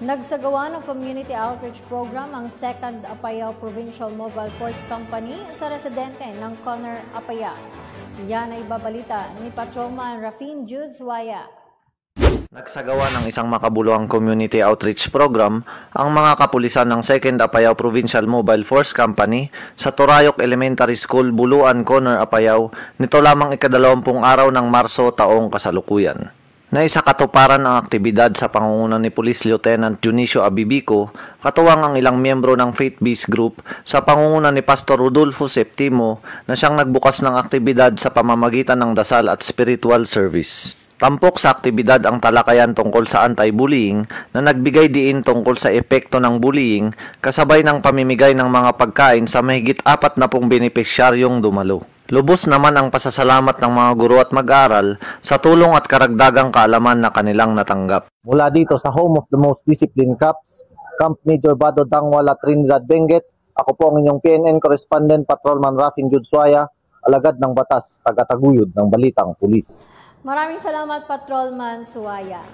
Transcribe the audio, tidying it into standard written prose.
Nagsagawa ng community outreach program ang 2nd Apayao Provincial Mobile Force Company sa residente ng Conner, Apayao. Yan ay ibabalita ni Patrolman Rafin Jude Suaya. Nagsagawa ng isang makabuluhang community outreach program ang mga kapulisan ng 2nd Apayao Provincial Mobile Force Company sa Torayok Elementary School, Buluan, Conner, Apayao nito lamang ika-20 araw ng Marso taong kasalukuyan. Naisa katuparan ang aktibidad sa pangunguna ni Police Lieutenant Junicio Abibico, katuwang ang ilang miyembro ng faith-based group sa pangunguna ni Pastor Rodolfo Septimo na siyang nagbukas ng aktibidad sa pamamagitan ng dasal at spiritual service. Tampok sa aktibidad ang talakayan tungkol sa anti-bullying na nagbigay diin tungkol sa epekto ng bullying kasabay ng pamimigay ng mga pagkain sa mahigit 40 benepisyaryong dumalo. Lubos naman ang pasasalamat ng mga guro at mag-aaral sa tulong at karagdagang kaalaman na kanilang natanggap. Mula dito sa home of the most disciplined cops, Camp Major Bado Dangwala, Trinidad, Benguet, ako po ang inyong PNN Correspondent Patrolman Rafin Jude Suaya, alagad ng batas, tagataguyod ng balitang pulis. Maraming salamat, Patrolman Suaya.